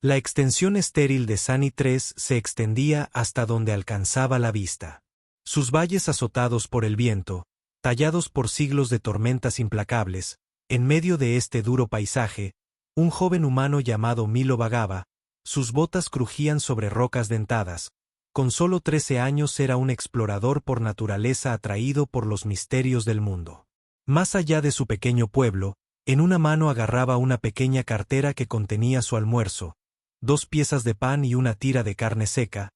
La extensión estéril de Sani 3 se extendía hasta donde alcanzaba la vista. Sus valles azotados por el viento, tallados por siglos de tormentas implacables, en medio de este duro paisaje, un joven humano llamado Milo vagaba, sus botas crujían sobre rocas dentadas. Con solo 13 años era un explorador por naturaleza atraído por los misterios del mundo. Más allá de su pequeño pueblo, en una mano agarraba una pequeña cartera que contenía su almuerzo, 2 piezas de pan y una tira de carne seca.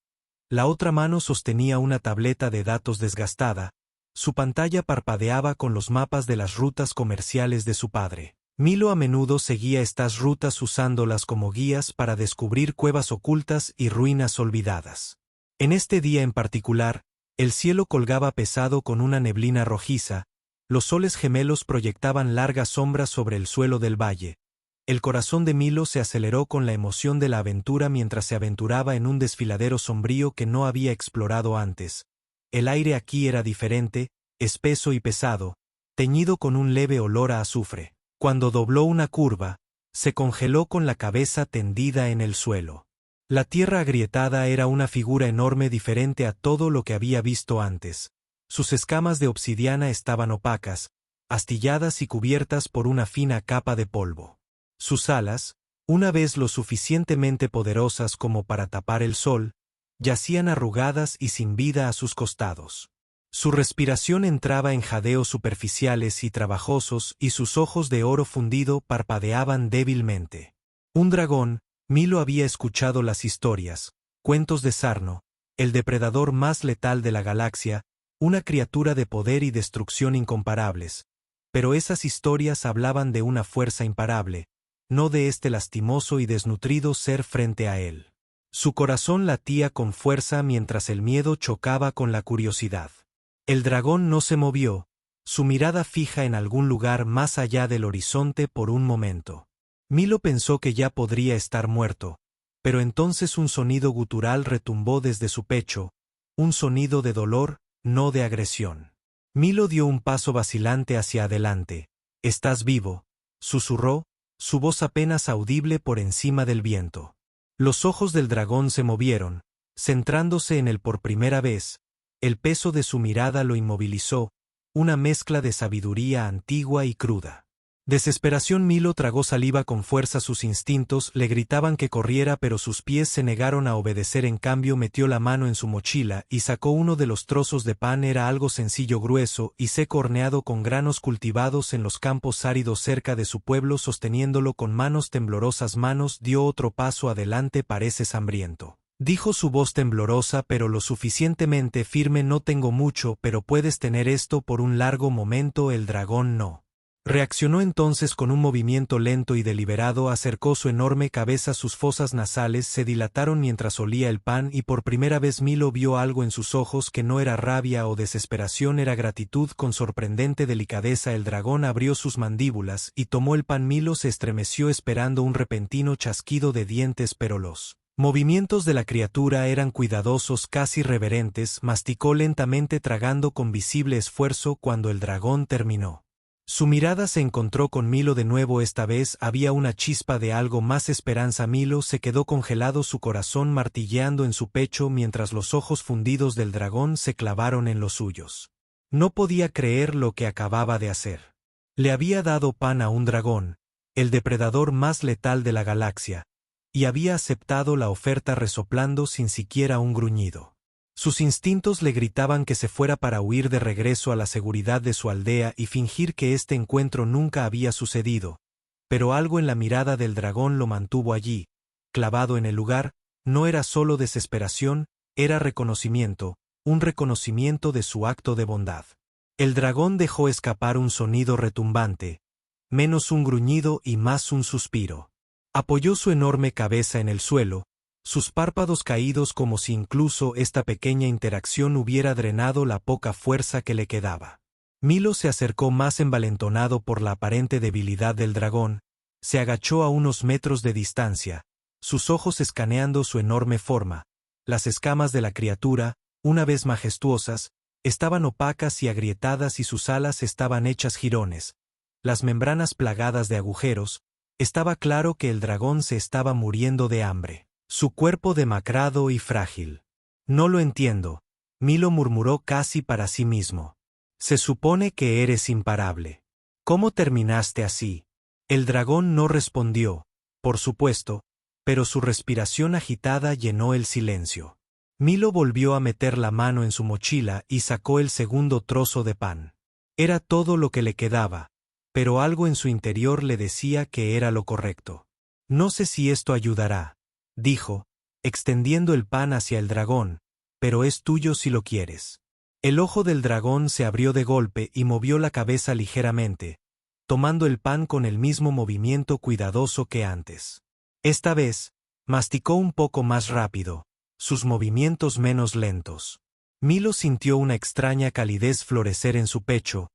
La otra mano sostenía una tableta de datos desgastada. Su pantalla parpadeaba con los mapas de las rutas comerciales de su padre. Milo a menudo seguía estas rutas usándolas como guías para descubrir cuevas ocultas y ruinas olvidadas. En este día en particular, el cielo colgaba pesado con una neblina rojiza, los soles gemelos proyectaban largas sombras sobre el suelo del valle. El corazón de Milo se aceleró con la emoción de la aventura mientras se aventuraba en un desfiladero sombrío que no había explorado antes. El aire aquí era diferente, espeso y pesado, teñido con un leve olor a azufre. Cuando dobló una curva, se congeló con la cabeza tendida en el suelo. La tierra agrietada era una figura enorme diferente a todo lo que había visto antes. Sus escamas de obsidiana estaban opacas, astilladas y cubiertas por una fina capa de polvo. Sus alas, una vez lo suficientemente poderosas como para tapar el sol, yacían arrugadas y sin vida a sus costados. Su respiración entraba en jadeos superficiales y trabajosos y sus ojos de oro fundido parpadeaban débilmente. Un dragón, Milo había escuchado las historias, cuentos de Sarno, el depredador más letal de la galaxia, una criatura de poder y destrucción incomparables, pero esas historias hablaban de una fuerza imparable, no de este lastimoso y desnutrido ser frente a él. Su corazón latía con fuerza mientras el miedo chocaba con la curiosidad. El dragón no se movió, su mirada fija en algún lugar más allá del horizonte por un momento. Milo pensó que ya podría estar muerto, pero entonces un sonido gutural retumbó desde su pecho, un sonido de dolor, no de agresión. Milo dio un paso vacilante hacia adelante. «¿Estás vivo?», susurró, su voz apenas audible por encima del viento. Los ojos del dragón se movieron, centrándose en él por primera vez. El peso de su mirada lo inmovilizó, una mezcla de sabiduría antigua y cruda. Desesperación. Milo tragó saliva con fuerza. Sus instintos le gritaban que corriera, pero sus pies se negaron a obedecer. En cambio metió la mano en su mochila y sacó uno de los trozos de pan. Era algo sencillo, grueso y seco, horneado con granos cultivados en los campos áridos cerca de su pueblo. Sosteniéndolo con manos temblorosas, dio otro paso adelante. «Pareces hambriento», dijo su voz temblorosa pero lo suficientemente firme. «No tengo mucho, pero puedes tener esto por un largo momento». El dragón no reaccionó entonces. Con un movimiento lento y deliberado acercó su enorme cabeza. Sus fosas nasales se dilataron mientras olía el pan y por primera vez Milo vio algo en sus ojos que no era rabia o desesperación, era gratitud. Con sorprendente delicadeza el dragón abrió sus mandíbulas y tomó el pan. Milo se estremeció esperando un repentino chasquido de dientes, pero los movimientos de la criatura eran cuidadosos, casi reverentes. Masticó lentamente, tragando con visible esfuerzo. Cuando el dragón terminó, su mirada se encontró con Milo de nuevo. Esta vez había una chispa de algo más, esperanza. Milo se quedó congelado, su corazón martilleando en su pecho mientras los ojos fundidos del dragón se clavaron en los suyos. No podía creer lo que acababa de hacer. Le había dado pan a un dragón, el depredador más letal de la galaxia, y había aceptado la oferta resoplando sin siquiera un gruñido. Sus instintos le gritaban que se fuera para huir de regreso a la seguridad de su aldea y fingir que este encuentro nunca había sucedido, pero algo en la mirada del dragón lo mantuvo allí, clavado en el lugar. No era solo desesperación, era reconocimiento, un reconocimiento de su acto de bondad. El dragón dejó escapar un sonido retumbante, menos un gruñido y más un suspiro. Apoyó su enorme cabeza en el suelo, sus párpados caídos, como si incluso esta pequeña interacción hubiera drenado la poca fuerza que le quedaba. Milo se acercó más, envalentonado por la aparente debilidad del dragón, se agachó a unos metros de distancia, sus ojos escaneando su enorme forma. Las escamas de la criatura, una vez majestuosas, estaban opacas y agrietadas y sus alas estaban hechas jirones, las membranas plagadas de agujeros, Estaba claro que el dragón se estaba muriendo de hambre, su cuerpo demacrado y frágil. No lo entiendo, Milo murmuró casi para sí mismo. Se supone que eres imparable. ¿Cómo terminaste así? El dragón no respondió, por supuesto, pero su respiración agitada llenó el silencio. Milo volvió a meter la mano en su mochila y sacó el segundo trozo de pan. Era todo lo que le quedaba, pero algo en su interior le decía que era lo correcto. No sé si esto ayudará, dijo, extendiendo el pan hacia el dragón, pero es tuyo si lo quieres. El ojo del dragón se abrió de golpe y movió la cabeza ligeramente, tomando el pan con el mismo movimiento cuidadoso que antes. Esta vez, masticó un poco más rápido, sus movimientos menos lentos. Milo sintió una extraña calidez florecer en su pecho,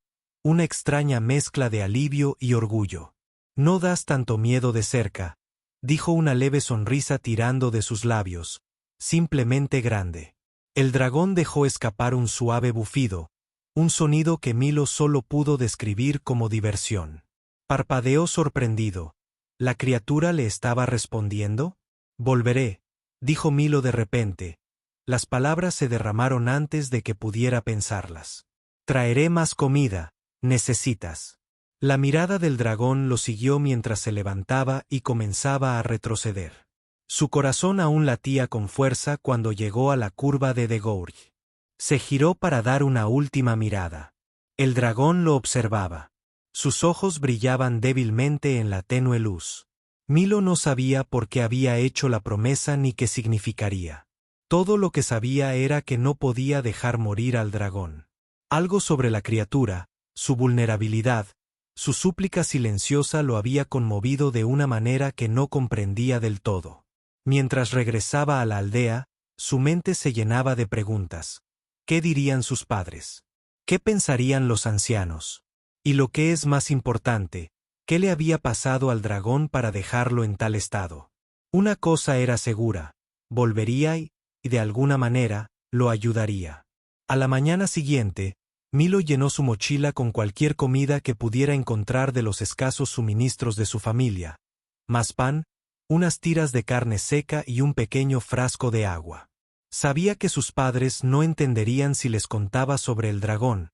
una extraña mezcla de alivio y orgullo. No das tanto miedo de cerca, dijo una leve sonrisa tirando de sus labios, simplemente grande. El dragón dejó escapar un suave bufido, un sonido que Milo solo pudo describir como diversión. Parpadeó sorprendido. ¿La criatura le estaba respondiendo? Volveré, dijo Milo de repente. Las palabras se derramaron antes de que pudiera pensarlas. Traeré más comida, necesitas. La mirada del dragón lo siguió mientras se levantaba y comenzaba a retroceder. Su corazón aún latía con fuerza cuando llegó a la curva de The Gorge. Se giró para dar una última mirada. El dragón lo observaba. Sus ojos brillaban débilmente en la tenue luz. Milo no sabía por qué había hecho la promesa ni qué significaría. Todo lo que sabía era que no podía dejar morir al dragón. Algo sobre la criatura, su vulnerabilidad, su súplica silenciosa lo había conmovido de una manera que no comprendía del todo. Mientras regresaba a la aldea, su mente se llenaba de preguntas. ¿Qué dirían sus padres? ¿Qué pensarían los ancianos? Y lo que es más importante, ¿qué le había pasado al dragón para dejarlo en tal estado? Una cosa era segura, volvería y, de alguna manera, lo ayudaría. A la mañana siguiente, Milo llenó su mochila con cualquier comida que pudiera encontrar de los escasos suministros de su familia. Más pan, unas tiras de carne seca y un pequeño frasco de agua. Sabía que sus padres no entenderían si les contaba sobre el dragón,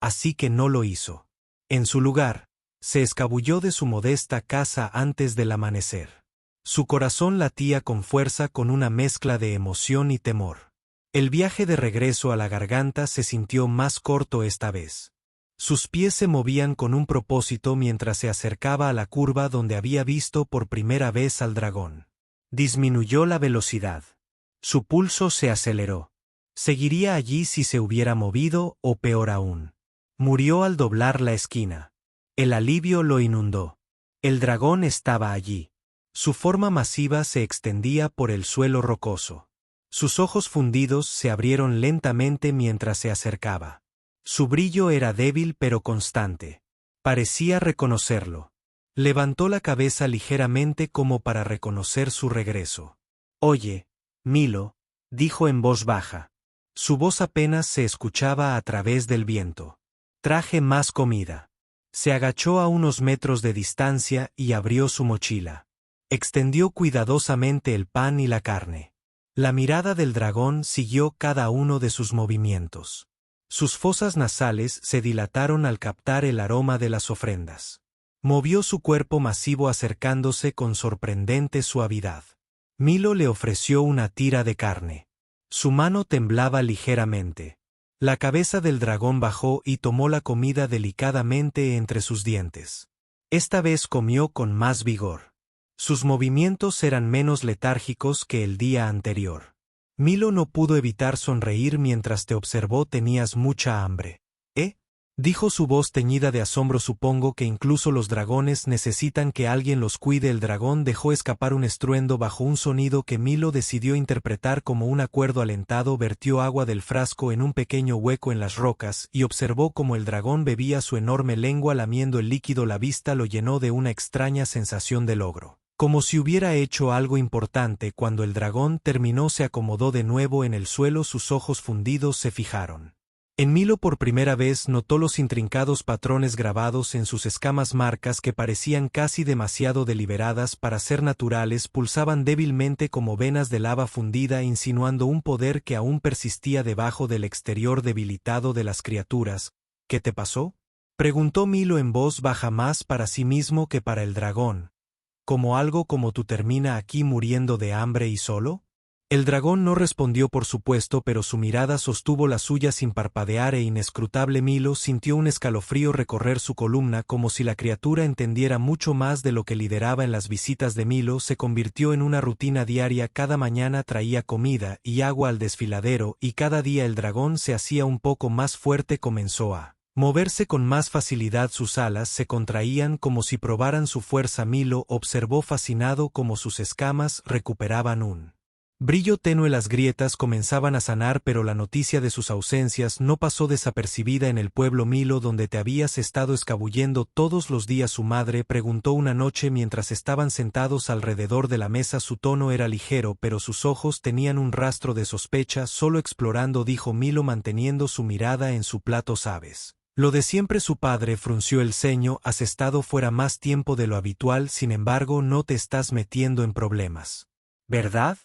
así que no lo hizo. En su lugar, se escabulló de su modesta casa antes del amanecer. Su corazón latía con fuerza con una mezcla de emoción y temor. El viaje de regreso a la garganta se sintió más corto esta vez. Sus pies se movían con un propósito mientras se acercaba a la curva donde había visto por primera vez al dragón. Disminuyó la velocidad. Su pulso se aceleró. Seguiría allí si se hubiera movido o peor aún. Murió al doblar la esquina. El alivio lo inundó. El dragón estaba allí. Su forma masiva se extendía por el suelo rocoso. Sus ojos fundidos se abrieron lentamente mientras se acercaba. Su brillo era débil pero constante. Parecía reconocerlo. Levantó la cabeza ligeramente como para reconocer su regreso. «Oye, Milo», dijo en voz baja. Su voz apenas se escuchaba a través del viento. «Traje más comida». Se agachó a unos metros de distancia y abrió su mochila. Extendió cuidadosamente el pan y la carne. La mirada del dragón siguió cada uno de sus movimientos. Sus fosas nasales se dilataron al captar el aroma de las ofrendas. Movió su cuerpo masivo acercándose con sorprendente suavidad. Milo le ofreció una tira de carne. Su mano temblaba ligeramente. La cabeza del dragón bajó y tomó la comida delicadamente entre sus dientes. Esta vez comió con más vigor. Sus movimientos eran menos letárgicos que el día anterior. Milo no pudo evitar sonreír mientras te observó. Tenías mucha hambre. ¿Eh? Dijo su voz teñida de asombro. Supongo que incluso los dragones necesitan que alguien los cuide. El dragón dejó escapar un estruendo bajo un sonido que Milo decidió interpretar como un acuerdo alentado. Vertió agua del frasco en un pequeño hueco en las rocas y observó cómo el dragón bebía su enorme lengua lamiendo el líquido. La vista lo llenó de una extraña sensación de logro. Como si hubiera hecho algo importante. Cuando el dragón terminó se acomodó de nuevo en el suelo. Sus ojos fundidos se fijaron. En Milo por primera vez notó los intrincados patrones grabados en sus escamas, marcas que parecían casi demasiado deliberadas para ser naturales, pulsaban débilmente como venas de lava fundida, insinuando un poder que aún persistía debajo del exterior debilitado de las criaturas. ¿Qué te pasó?, preguntó Milo en voz baja, más para sí mismo que para el dragón. ¿Como algo como tú termina aquí muriendo de hambre y solo? El dragón no respondió, por supuesto, pero su mirada sostuvo la suya sin parpadear e inescrutable. Milo sintió un escalofrío recorrer su columna, como si la criatura entendiera mucho más de lo que lideraba en las visitas de Milo. Se convirtió en una rutina diaria. Cada mañana traía comida y agua al desfiladero, y cada día el dragón se hacía un poco más fuerte. Comenzó a moverse con más facilidad, sus alas se contraían como si probaran su fuerza. Milo observó fascinado cómo sus escamas recuperaban un brillo tenue. Las grietas comenzaban a sanar, pero la noticia de sus ausencias no pasó desapercibida en el pueblo. Milo, ¿dónde te habías estado escabullendo todos los días?, su madre preguntó una noche mientras estaban sentados alrededor de la mesa. Su tono era ligero, pero sus ojos tenían un rastro de sospecha. Solo explorando, dijo Milo manteniendo su mirada en su plato. ¿Sabes lo de siempre? Su padre frunció el ceño. Has estado fuera más tiempo de lo habitual, sin embargo no te estás metiendo en problemas, ¿verdad?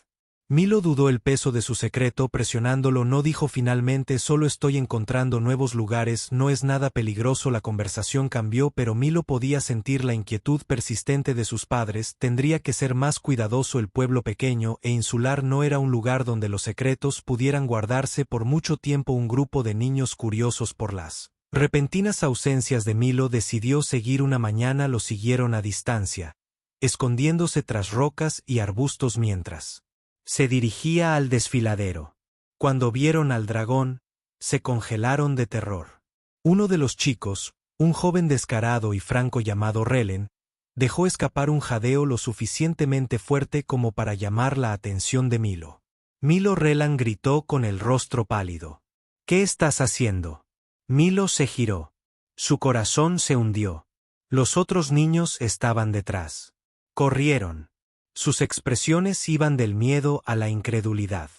Milo dudó el peso de su secreto, presionándolo. No, dijo finalmente, solo estoy encontrando nuevos lugares, no es nada peligroso. La conversación cambió, pero Milo podía sentir la inquietud persistente de sus padres. Tendría que ser más cuidadoso. El pueblo pequeño e insular no era un lugar donde los secretos pudieran guardarse por mucho tiempo. Un grupo de niños curiosos por las repentinas ausencias de Milo decidió seguir. Una mañana lo siguieron a distancia, escondiéndose tras rocas y arbustos mientras se dirigía al desfiladero. Cuando vieron al dragón, se congelaron de terror. Uno de los chicos, un joven descarado y franco llamado Relen, dejó escapar un jadeo lo suficientemente fuerte como para llamar la atención de Milo. Milo, Relen gritó con el rostro pálido. ¿Qué estás haciendo? Milo se giró. Su corazón se hundió. Los otros niños estaban detrás. Corrieron. Sus expresiones iban del miedo a la incredulidad.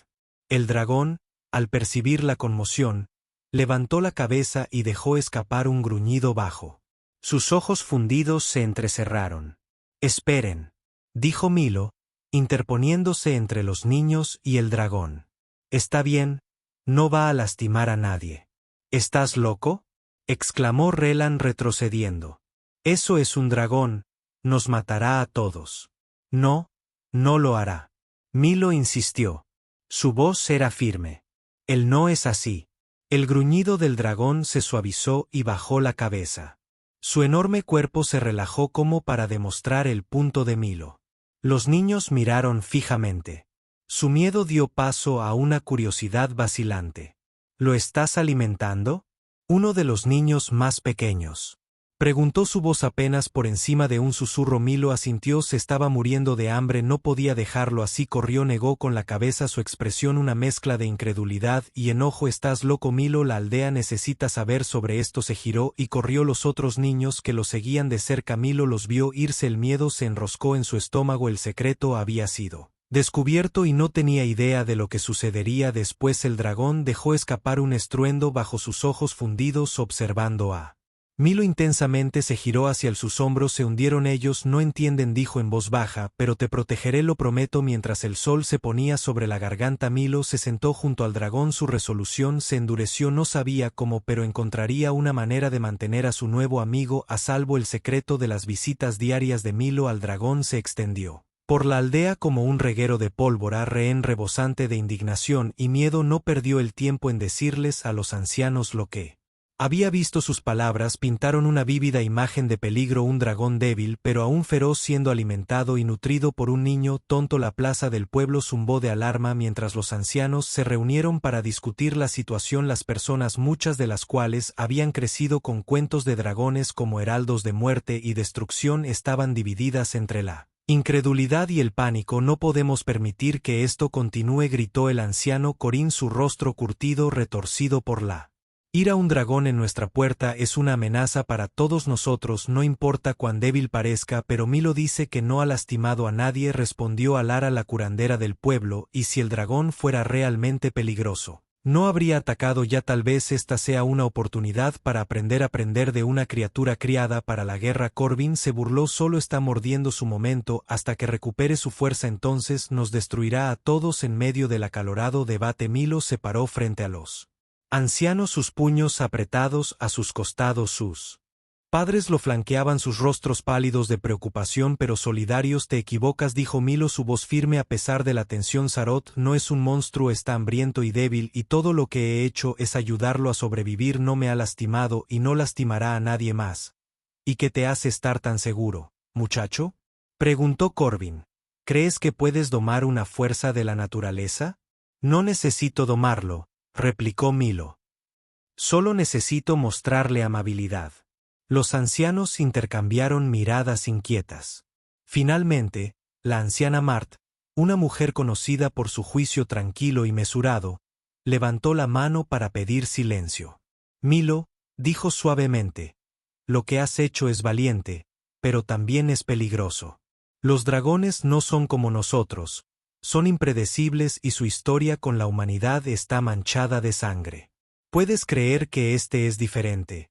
El dragón, al percibir la conmoción, levantó la cabeza y dejó escapar un gruñido bajo. Sus ojos fundidos se entrecerraron. Esperen, dijo Milo, interponiéndose entre los niños y el dragón. Está bien, no va a lastimar a nadie. ¿Estás loco?, exclamó Relen retrocediendo. Eso es un dragón, nos matará a todos. No, no lo hará. Milo insistió. Su voz era firme. Él no es así. El gruñido del dragón se suavizó y bajó la cabeza. Su enorme cuerpo se relajó como para demostrar el punto de Milo. Los niños miraron fijamente. Su miedo dio paso a una curiosidad vacilante. ¿Lo estás alimentando? Uno de los niños más pequeños preguntó, su voz apenas por encima de un susurro. Milo asintió. Se estaba muriendo de hambre, no podía dejarlo así. Corrió, negó con la cabeza, su expresión una mezcla de incredulidad y enojo. ¿Estás loco, Milo? La aldea necesita saber sobre esto. Se giró y corrió. Los otros niños que lo seguían de cerca, Milo los vio irse. El miedo se enroscó en su estómago. El secreto había sido descubierto y no tenía idea de lo que sucedería después. El dragón dejó escapar un estruendo bajo sus ojos fundidos, observando a Milo intensamente. Se giró hacia sus hombros. Se hundieron ellos. No entienden, dijo en voz baja, pero te protegeré, lo prometo. Mientras el sol se ponía sobre la garganta, Milo se sentó junto al dragón. Su resolución se endureció. No sabía cómo, pero encontraría una manera de mantener a su nuevo amigo a salvo. El secreto de las visitas diarias de Milo al dragón se extendió por la aldea como un reguero de pólvora. Rehén, rebosante de indignación y miedo, no perdió el tiempo en decirles a los ancianos lo que había visto. Sus palabras pintaron una vívida imagen de peligro. Un dragón débil pero aún feroz siendo alimentado y nutrido por un niño tonto. La plaza del pueblo zumbó de alarma mientras los ancianos se reunieron para discutir la situación. Las personas, muchas de las cuales habían crecido con cuentos de dragones como heraldos de muerte y destrucción, estaban divididas entre la incredulidad y el pánico. No podemos permitir que esto continúe, gritó el anciano Corín, su rostro curtido, retorcido por la ira. Un dragón en nuestra puerta es una amenaza para todos nosotros, no importa cuán débil parezca. Pero Milo dice que no ha lastimado a nadie, respondió Alara, la curandera del pueblo. Y si el dragón fuera realmente peligroso, No habría atacado ya, tal vez esta sea una oportunidad para aprender de una criatura criada para la guerra. Corbin se burló, solo está mordiendo su momento hasta que recupere su fuerza, entonces nos destruirá a todos. En medio del acalorado debate Milo se paró frente a los ancianos, sus puños apretados a sus costados. Sus padres lo flanqueaban, sus rostros pálidos de preocupación pero solidarios. Te equivocas, dijo Milo, su voz firme a pesar de la tensión. Sarot no es un monstruo, está hambriento y débil, y todo lo que he hecho es ayudarlo a sobrevivir. No me ha lastimado y no lastimará a nadie más. ¿Y qué te hace estar tan seguro, muchacho?, preguntó Corbin. ¿Crees que puedes domar una fuerza de la naturaleza? No necesito domarlo, replicó Milo. Solo necesito mostrarle amabilidad. Los ancianos intercambiaron miradas inquietas. Finalmente, la anciana Mart, una mujer conocida por su juicio tranquilo y mesurado, levantó la mano para pedir silencio. Milo, dijo suavemente, lo que has hecho es valiente, pero también es peligroso. Los dragones no son como nosotros, son impredecibles y su historia con la humanidad está manchada de sangre. Puedes creer que este es diferente.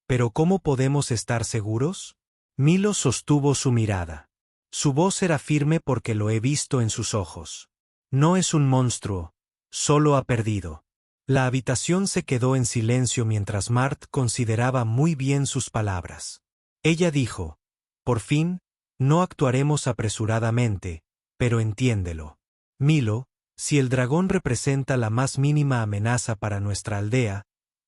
¿Pero cómo podemos estar seguros? Milo sostuvo su mirada. Su voz era firme porque lo he visto en sus ojos. No es un monstruo, solo ha perdido. La habitación se quedó en silencio mientras Mart consideraba muy bien sus palabras. Ella dijo, por fin, no actuaremos apresuradamente, pero entiéndelo. Milo, si el dragón representa la más mínima amenaza para nuestra aldea,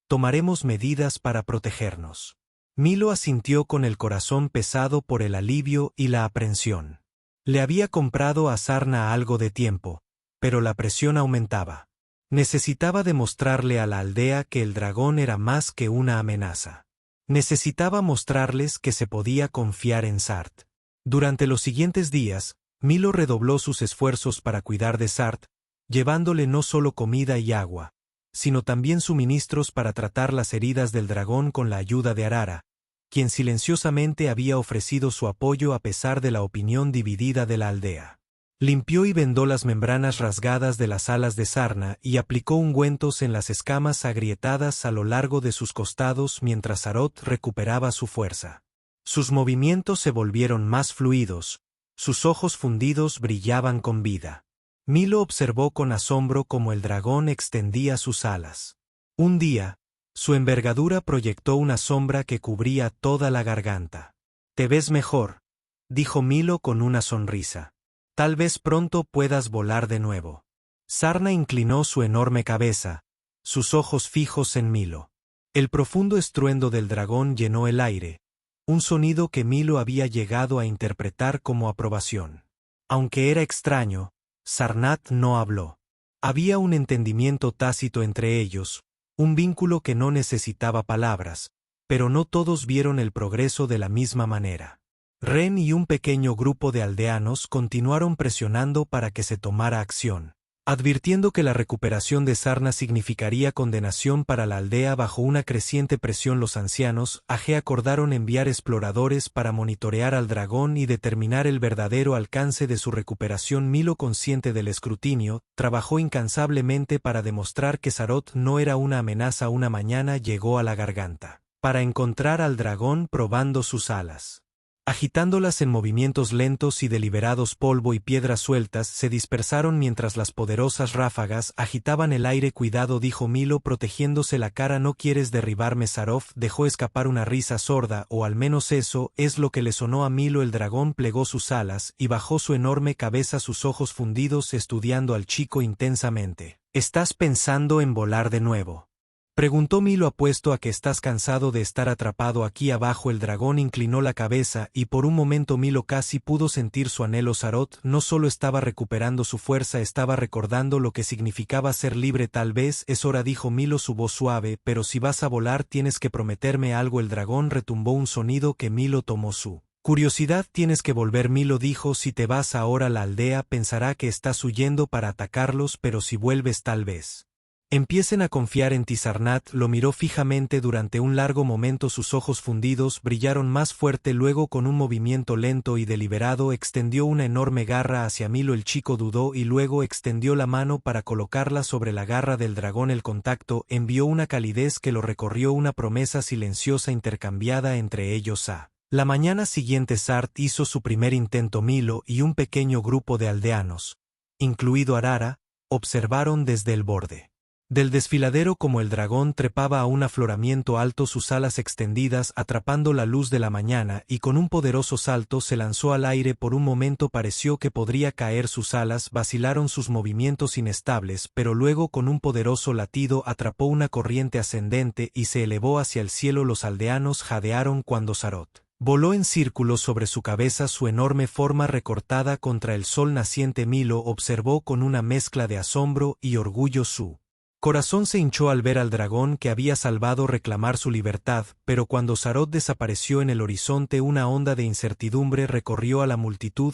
tomaremos medidas para protegernos. Milo asintió con el corazón pesado por el alivio y la aprensión. Le había comprado a Sarna algo de tiempo, pero la presión aumentaba. Necesitaba demostrarle a la aldea que el dragón era más que una amenaza. Necesitaba mostrarles que se podía confiar en Sart. Durante los siguientes días, Milo redobló sus esfuerzos para cuidar de Sart, llevándole no solo comida y agua, sino también suministros para tratar las heridas del dragón con la ayuda de Arara, quien silenciosamente había ofrecido su apoyo a pesar de la opinión dividida de la aldea. Limpió y vendó las membranas rasgadas de las alas de sarna y aplicó ungüentos en las escamas agrietadas a lo largo de sus costados mientras Sarot recuperaba su fuerza. Sus movimientos se volvieron más fluidos, sus ojos fundidos brillaban con vida. Milo observó con asombro cómo el dragón extendía sus alas. Un día, su envergadura proyectó una sombra que cubría toda la garganta. «Te ves mejor», dijo Milo con una sonrisa. «Tal vez pronto puedas volar de nuevo». Sarna inclinó su enorme cabeza, sus ojos fijos en Milo. El profundo estruendo del dragón llenó el aire, un sonido que Milo había llegado a interpretar como aprobación. Aunque era extraño, Sarnath no habló. Había un entendimiento tácito entre ellos, un vínculo que no necesitaba palabras, pero no todos vieron el progreso de la misma manera. Ren y un pequeño grupo de aldeanos continuaron presionando para que se tomara acción. Advirtiendo que la recuperación de Sarna significaría condenación para la aldea bajo una creciente presión, los ancianos Age acordaron enviar exploradores para monitorear al dragón y determinar el verdadero alcance de su recuperación. Milo, consciente del escrutinio, trabajó incansablemente para demostrar que Sarot no era una amenaza. Una mañana llegó a la garganta, para encontrar al dragón probando sus alas. Agitándolas en movimientos lentos y deliberados, polvo y piedras sueltas se dispersaron mientras las poderosas ráfagas agitaban el aire. «Cuidado», dijo Milo protegiéndose la cara. «¿No quieres derribarme?» Sarov dejó escapar una risa sorda, o al menos eso es lo que le sonó a Milo. El dragón plegó sus alas y bajó su enorme cabeza, sus ojos fundidos estudiando al chico intensamente. «¿Estás pensando en volar de nuevo?», preguntó Milo. «Apuesto a que estás cansado de estar atrapado aquí abajo». El dragón inclinó la cabeza y por un momento Milo casi pudo sentir su anhelo. Sarot no solo estaba recuperando su fuerza, estaba recordando lo que significaba ser libre. «Tal vez es hora», dijo Milo, su voz suave, «pero si vas a volar tienes que prometerme algo». El dragón retumbó un sonido que Milo tomó su curiosidad. «Tienes que volver», Milo dijo. «Si te vas ahora, la aldea pensará que estás huyendo para atacarlos, pero si vuelves tal vez Empiecen a confiar en ti. Sarnat lo miró fijamente durante un largo momento. Sus ojos fundidos brillaron más fuerte. Luego, con un movimiento lento y deliberado, extendió una enorme garra hacia Milo. El chico dudó y luego extendió la mano para colocarla sobre la garra del dragón. El contacto envió una calidez que lo recorrió, una promesa silenciosa intercambiada entre ellos. La mañana siguiente Sart hizo su primer intento. Milo y un pequeño grupo de aldeanos, incluido Arara, observaron desde el borde del desfiladero como el dragón trepaba a un afloramiento alto, sus alas extendidas atrapando la luz de la mañana, y con un poderoso salto se lanzó al aire. Por un momento pareció que podría caer. Sus alas vacilaron, sus movimientos inestables, pero luego con un poderoso latido atrapó una corriente ascendente y se elevó hacia el cielo. Los aldeanos jadearon cuando Sarot voló en círculos sobre su cabeza, su enorme forma recortada contra el sol naciente. Milo observó con una mezcla de asombro y orgullo. Su corazón se hinchó al ver al dragón que había salvado reclamar su libertad, pero cuando Sarot desapareció en el horizonte, una onda de incertidumbre recorrió a la multitud.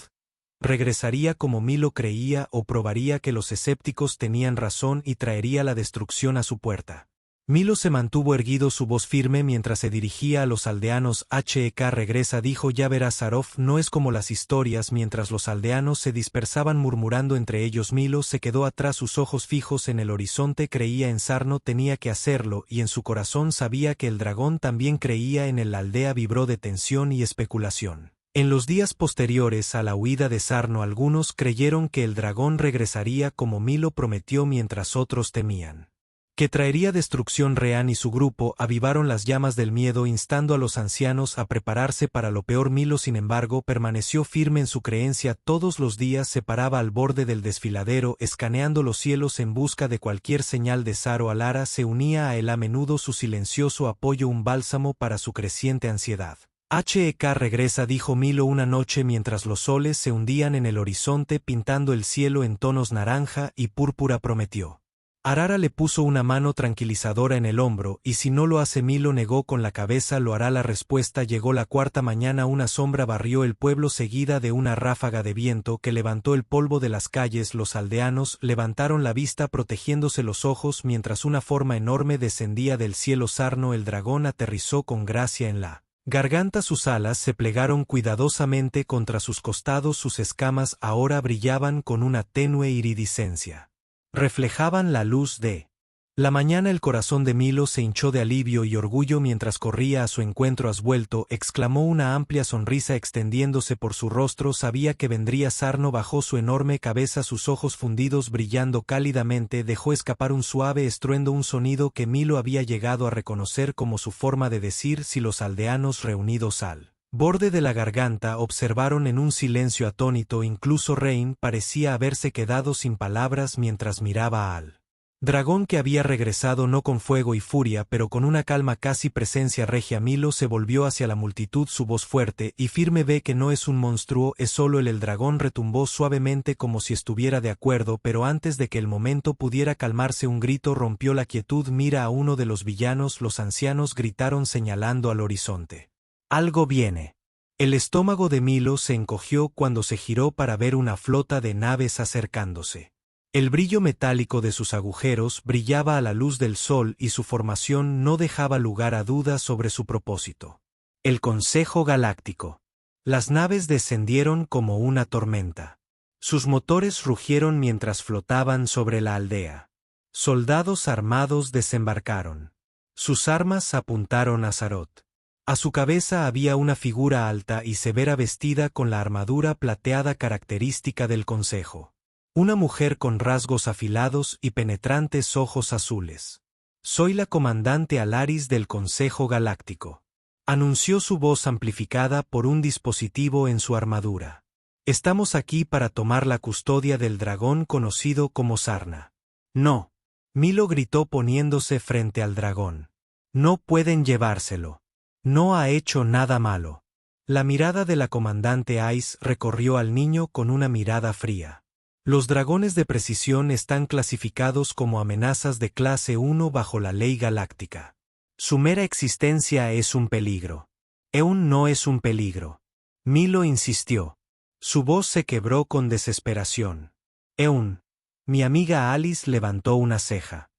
¿Regresaría como Milo creía o probaría que los escépticos tenían razón y traería la destrucción a su puerta? Milo se mantuvo erguido, su voz firme mientras se dirigía a los aldeanos. Regresa, dijo. Ya verás, Sarov no es como las historias. Mientras los aldeanos se dispersaban murmurando entre ellos, Milo se quedó atrás, sus ojos fijos en el horizonte. Creía en Sarno, tenía que hacerlo, y en su corazón sabía que el dragón también creía en él. La aldea vibró de tensión y especulación. En los días posteriores a la huida de Sarno, algunos creyeron que el dragón regresaría como Milo prometió, mientras otros temían que traería destrucción. Rean y su grupo avivaron las llamas del miedo, instando a los ancianos a prepararse para lo peor. Milo, sin embargo, permaneció firme en su creencia. Todos los días se paraba al borde del desfiladero, escaneando los cielos en busca de cualquier señal de Zaro. Alara se unía a él, a menudo su silencioso apoyo, un bálsamo para su creciente ansiedad. Regresa, dijo Milo una noche mientras los soles se hundían en el horizonte pintando el cielo en tonos naranja y púrpura. Prometió. Arara le puso una mano tranquilizadora en el hombro. ¿Y si no lo hace? Milo negó con la cabeza. Lo hará. La respuesta llegó la cuarta mañana. Una sombra barrió el pueblo seguida de una ráfaga de viento que levantó el polvo de las calles. Los aldeanos levantaron la vista protegiéndose los ojos mientras una forma enorme descendía del cielo. Sarno, el dragón, aterrizó con gracia en la garganta. Sus alas se plegaron cuidadosamente contra sus costados. Sus escamas ahora brillaban con una tenue iridiscencia. Reflejaban la luz de la mañana. El corazón de Milo se hinchó de alivio y orgullo mientras corría a su encuentro. «Has vuelto», exclamó, una amplia sonrisa extendiéndose por su rostro. Sabía que vendría. Sarno bajó su enorme cabeza, sus ojos fundidos brillando cálidamente. Dejó escapar un suave estruendo, un sonido que Milo había llegado a reconocer como su forma de decir «si». Los aldeanos, reunidos al borde de la garganta, observaron en un silencio atónito. Incluso Rain parecía haberse quedado sin palabras mientras miraba al dragón que había regresado, no con fuego y furia, pero con una calma, casi presencia regia. Milo se volvió hacia la multitud, su voz fuerte y firme. «Ve que no es un monstruo, es solo él». El dragón retumbó suavemente como si estuviera de acuerdo, pero antes de que el momento pudiera calmarse, un grito rompió la quietud. «Mira a uno de los villanos», los ancianos gritaron señalando al horizonte. «Algo viene». El estómago de Milo se encogió cuando se giró para ver una flota de naves acercándose. El brillo metálico de sus agujeros brillaba a la luz del sol y su formación no dejaba lugar a dudas sobre su propósito. El Consejo Galáctico. Las naves descendieron como una tormenta. Sus motores rugieron mientras flotaban sobre la aldea. Soldados armados desembarcaron. Sus armas apuntaron a Sarot. A su cabeza había una figura alta y severa vestida con la armadura plateada característica del Consejo. Una mujer con rasgos afilados y penetrantes ojos azules. «Soy la comandante Alaris del Consejo Galáctico», anunció, su voz amplificada por un dispositivo en su armadura. «Estamos aquí para tomar la custodia del dragón conocido como Sarna». «No», Milo gritó poniéndose frente al dragón. «No pueden llevárselo. No ha hecho nada malo». La mirada de la comandante Ice recorrió al niño con una mirada fría. «Los dragones de precisión están clasificados como amenazas de clase 1 bajo la ley galáctica. Su mera existencia es un peligro». «Eun no es un peligro», Milo insistió. Su voz se quebró con desesperación. «Eun». Mi amiga Alice levantó una ceja.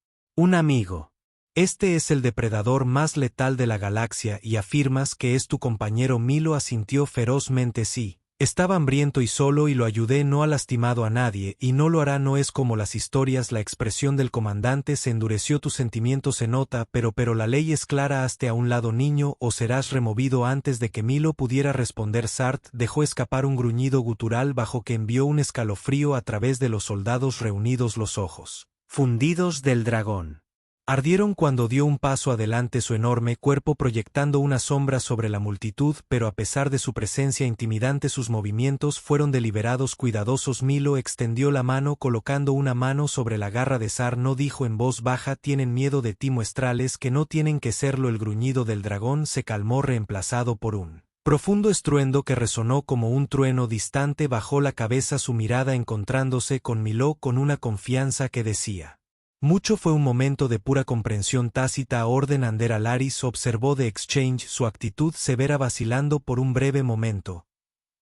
Un amigo. Este es el depredador más letal de la galaxia y afirmas que es tu compañero. Milo asintió ferozmente. Sí. Estaba hambriento y solo y lo ayudé. No ha lastimado a nadie y no lo hará. No es como las historias. La expresión del comandante se endureció. Tu sentimiento se nota, pero la ley es clara. Hazte a un lado, niño, o serás removido. Antes de que Milo pudiera responder, Zart dejó escapar un gruñido gutural bajo que envió un escalofrío a través de los soldados reunidos. Los ojos fundidos del dragón ardieron cuando dio un paso adelante, su enorme cuerpo proyectando una sombra sobre la multitud, pero a pesar de su presencia intimidante sus movimientos fueron deliberados, cuidadosos. Milo extendió la mano colocando una mano sobre la garra de Zar. No dijo en voz baja: tienen miedo de ti, muestrales que no tienen que serlo. El gruñido del dragón se calmó, reemplazado por un profundo estruendo que resonó como un trueno distante. Bajó la cabeza, su mirada encontrándose con Milo con una confianza que decía mucho. Fue un momento de pura comprensión tácita. Orden. Ander Alaris observó The Exchange, su actitud severa, vacilando por un breve momento.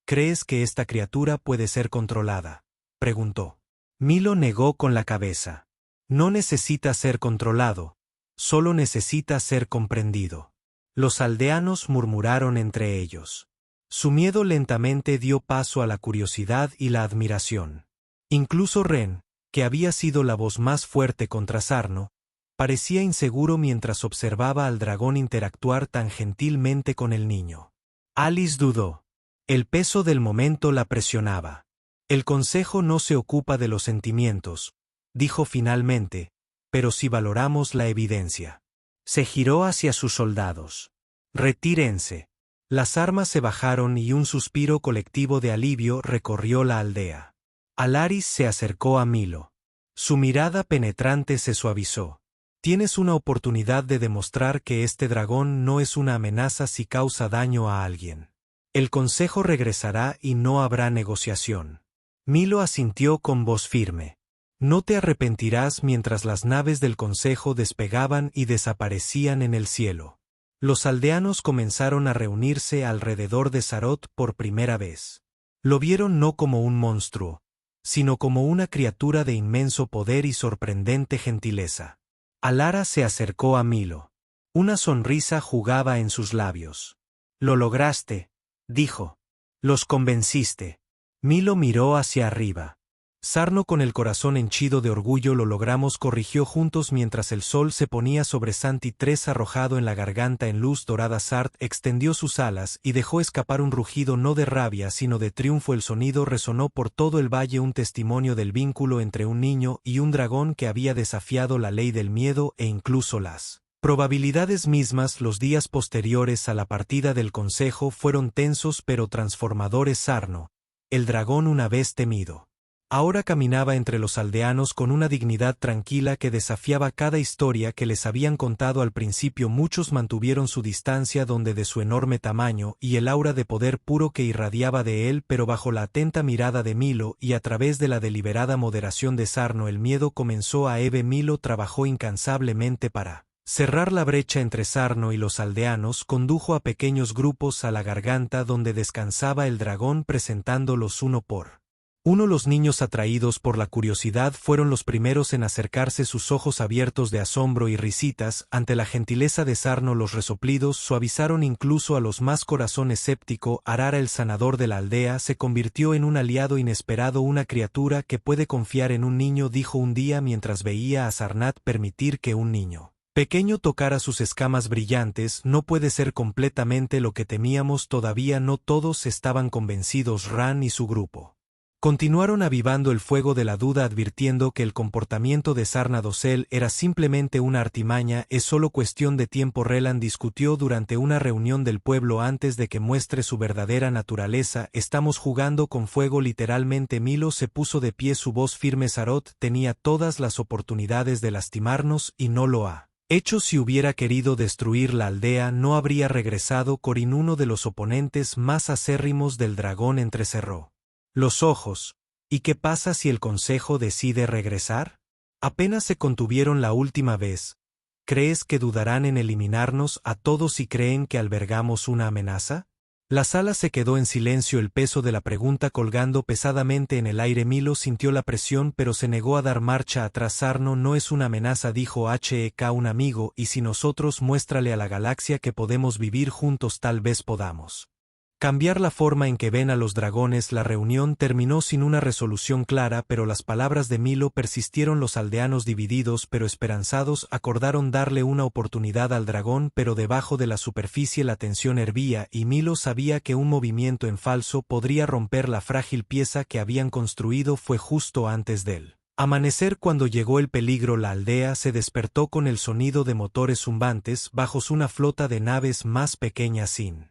¿Crees que esta criatura puede ser controlada?, preguntó. Milo negó con la cabeza. No necesita ser controlado, solo necesita ser comprendido. Los aldeanos murmuraron entre ellos. Su miedo lentamente dio paso a la curiosidad y la admiración. Incluso Ren, que había sido la voz más fuerte contra Sarno, parecía inseguro mientras observaba al dragón interactuar tan gentilmente con el niño. Alice dudó. El peso del momento la presionaba. El consejo no se ocupa de los sentimientos, dijo finalmente, pero sí valoramos la evidencia. Se giró hacia sus soldados. Retírense. Las armas se bajaron y un suspiro colectivo de alivio recorrió la aldea. Alaris se acercó a Milo. Su mirada penetrante se suavizó. Tienes una oportunidad de demostrar que este dragón no es una amenaza si causa daño a alguien. El consejo regresará y no habrá negociación. Milo asintió con voz firme. No te arrepentirás. Mientras las naves del consejo despegaban y desaparecían en el cielo. Los aldeanos comenzaron a reunirse alrededor de Zarot por primera vez. Lo vieron no como un monstruo, sino como una criatura de inmenso poder y sorprendente gentileza. Alara se acercó a Milo. Una sonrisa jugaba en sus labios. Lo lograste, dijo. Los convenciste. Milo miró hacia arriba. Sarno, con el corazón henchido de orgullo, lo logramos, corrigió juntos mientras el sol se ponía sobre Santi 3 arrojado en la garganta en luz dorada. Zart extendió sus alas y dejó escapar un rugido no de rabia sino de triunfo. El sonido resonó por todo el valle, un testimonio del vínculo entre un niño y un dragón que había desafiado la ley del miedo e incluso las probabilidades mismas. Los días posteriores a la partida del consejo fueron tensos pero transformadores. Sarno, el dragón una vez temido, ahora caminaba entre los aldeanos con una dignidad tranquila que desafiaba cada historia que les habían contado al principio. Muchos mantuvieron su distancia donde de su enorme tamaño y el aura de poder puro que irradiaba de él, pero bajo la atenta mirada de Milo y a través de la deliberada moderación de Sarno el miedo comenzó a Eve. Milo trabajó incansablemente para cerrar la brecha entre Sarno y los aldeanos. Condujo a pequeños grupos a la garganta donde descansaba el dragón, presentándolos uno por uno. Los niños, atraídos por la curiosidad, fueron los primeros en acercarse, sus ojos abiertos de asombro y risitas ante la gentileza de Sarno. Los resoplidos suavizaron incluso a los más corazón escéptico. Arara, el sanador de la aldea, se convirtió en un aliado inesperado, una criatura que puede confiar en un niño, dijo un día mientras veía a Sarnat. Permitir que un niño pequeño tocara sus escamas brillantes no puede ser completamente lo que temíamos. Todavía no todos estaban convencidos. Ran y su grupo continuaron avivando el fuego de la duda, advirtiendo que el comportamiento de Sarna Dosel era simplemente una artimaña. Es solo cuestión de tiempo. Relan discutió durante una reunión del pueblo antes de que muestre su verdadera naturaleza. Estamos jugando con fuego, literalmente. Milo se puso de pie, su voz firme. Zarot tenía todas las oportunidades de lastimarnos y no lo ha hecho. Si hubiera querido destruir la aldea no habría regresado. Corin, uno de los oponentes más acérrimos del dragón, entrecerró los ojos. ¿Y qué pasa si el consejo decide regresar? Apenas se contuvieron la última vez. ¿Crees que dudarán en eliminarnos a todos si creen que albergamos una amenaza? La sala se quedó en silencio, el peso de la pregunta colgando pesadamente en el aire. Milo sintió la presión pero se negó a dar marcha atrás. Sarno no es una amenaza, dijo Hek, un amigo, y si nosotros muéstrale a la galaxia que podemos vivir juntos, tal vez podamos cambiar la forma en que ven a los dragones. La reunión terminó sin una resolución clara, pero las palabras de Milo persistieron. Los aldeanos, divididos pero esperanzados, acordaron darle una oportunidad al dragón, pero debajo de la superficie la tensión hervía, y Milo sabía que un movimiento en falso podría romper la frágil pieza que habían construido. Fue justo antes del amanecer cuando llegó el peligro. La aldea se despertó con el sonido de motores zumbantes. Bajo una flota de naves más pequeñas sin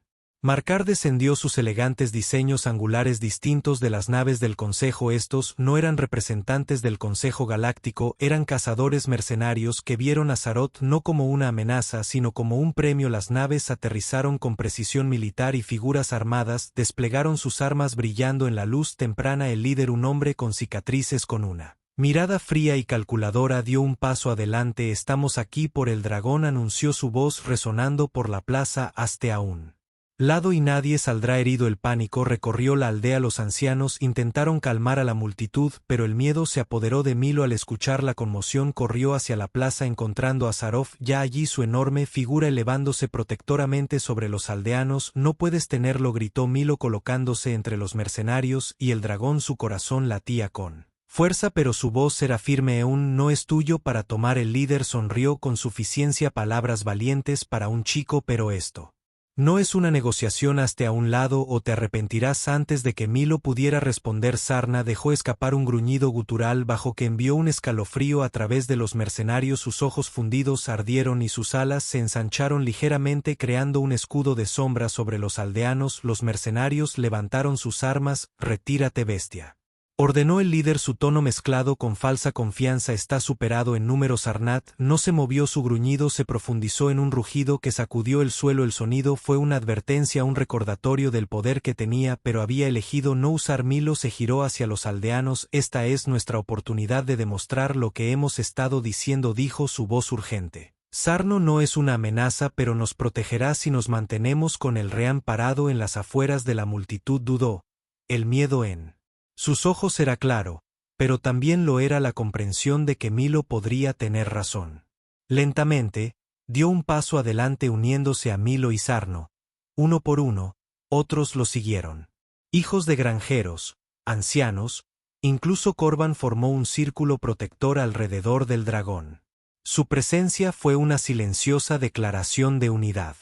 marcar descendió sus elegantes diseños angulares distintos de las naves del Consejo. Estos no eran representantes del Consejo Galáctico, eran cazadores mercenarios que vieron a Sarot no como una amenaza sino como un premio. Las naves aterrizaron con precisión militar y figuras armadas desplegaron sus armas brillando en la luz temprana. El líder, un hombre con cicatrices con una mirada fría y calculadora, dio un paso adelante. Estamos aquí por el dragón, anunció, su voz resonando por la plaza hasta aún lado y nadie saldrá herido. El pánico recorrió la aldea. Los ancianos intentaron calmar a la multitud, pero el miedo se apoderó de Milo. Al escuchar la conmoción corrió hacia la plaza encontrando a Sarov ya allí, su enorme figura elevándose protectoramente sobre los aldeanos. No puedes tenerlo, gritó Milo colocándose entre los mercenarios y el dragón. Su corazón latía con fuerza pero su voz era firme. Aún no es tuyo para tomar. El líder sonrió con suficiencia, palabras valientes para un chico, pero esto no es una negociación. Hazte a un lado o te arrepentirás. Antes de que Milo pudiera responder, Sarna dejó escapar un gruñido gutural bajo que envió un escalofrío a través de los mercenarios. Sus ojos fundidos ardieron y sus alas se ensancharon ligeramente creando un escudo de sombra sobre los aldeanos. Los mercenarios levantaron sus armas. Retírate, bestia, ordenó el líder, su tono mezclado con falsa confianza. Está superado en números. Sarnat no se movió, su gruñido se profundizó en un rugido que sacudió el suelo. El sonido fue una advertencia, un recordatorio del poder que tenía, pero había elegido no usar. Milo se giró hacia los aldeanos. Esta es nuestra oportunidad de demostrar lo que hemos estado diciendo, dijo, su voz urgente. Sarno no es una amenaza, pero nos protegerá si nos mantenemos con el rehén parado en las afueras de la multitud. Dudó. El miedo en sus ojos era claro, pero también lo era la comprensión de que Milo podría tener razón. Lentamente, dio un paso adelante uniéndose a Milo y Sarno. Uno por uno, otros lo siguieron. Hijos de granjeros, ancianos, incluso Corban formó un círculo protector alrededor del dragón. Su presencia fue una silenciosa declaración de unidad.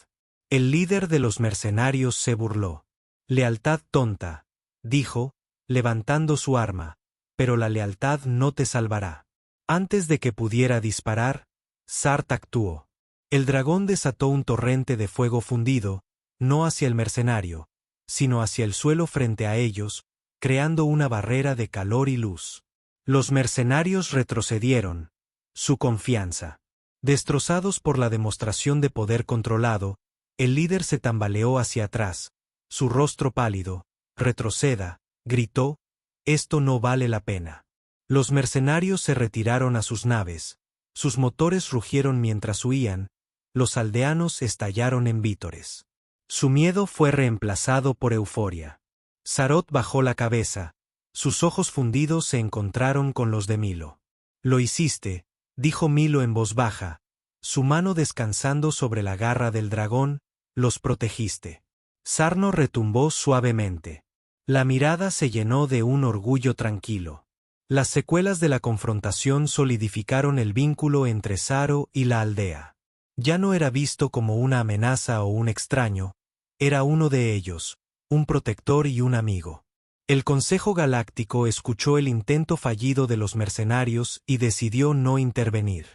El líder de los mercenarios se burló. Lealtad tonta, dijo, levantando su arma, pero la lealtad no te salvará. Antes de que pudiera disparar, Sart actuó. El dragón desató un torrente de fuego fundido, no hacia el mercenario, sino hacia el suelo frente a ellos, creando una barrera de calor y luz. Los mercenarios retrocedieron. Su confianza. Destrozados por la demostración de poder controlado, el líder se tambaleó hacia atrás, su rostro pálido. Retroceda, gritó, esto no vale la pena. Los mercenarios se retiraron a sus naves, sus motores rugieron mientras huían, los aldeanos estallaron en vítores. Su miedo fue reemplazado por euforia. Sarot bajó la cabeza, sus ojos fundidos se encontraron con los de Milo. Lo hiciste, dijo Milo en voz baja, su mano descansando sobre la garra del dragón, los protegiste. Sarno retumbó suavemente. La mirada se llenó de un orgullo tranquilo. Las secuelas de la confrontación solidificaron el vínculo entre Saro y la aldea. Ya no era visto como una amenaza o un extraño, era uno de ellos, un protector y un amigo. El Consejo Galáctico escuchó el intento fallido de los mercenarios y decidió no intervenir.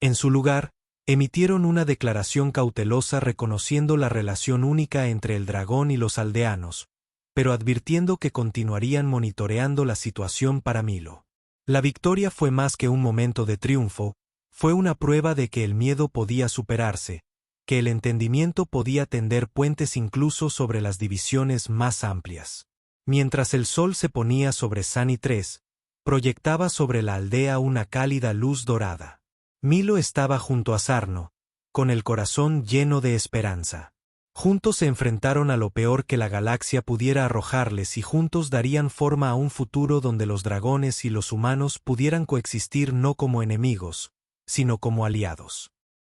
En su lugar, emitieron una declaración cautelosa reconociendo la relación única entre el dragón y los aldeanos, pero advirtiendo que continuarían monitoreando la situación. Para Milo, la victoria fue más que un momento de triunfo, fue una prueba de que el miedo podía superarse, que el entendimiento podía tender puentes incluso sobre las divisiones más amplias. Mientras el sol se ponía sobre Sani 3, proyectaba sobre la aldea una cálida luz dorada. Milo estaba junto a Sarno, con el corazón lleno de esperanza. Juntos se enfrentaron a lo peor que la galaxia pudiera arrojarles y juntos darían forma a un futuro donde los dragones y los humanos pudieran coexistir no como enemigos, sino como aliados.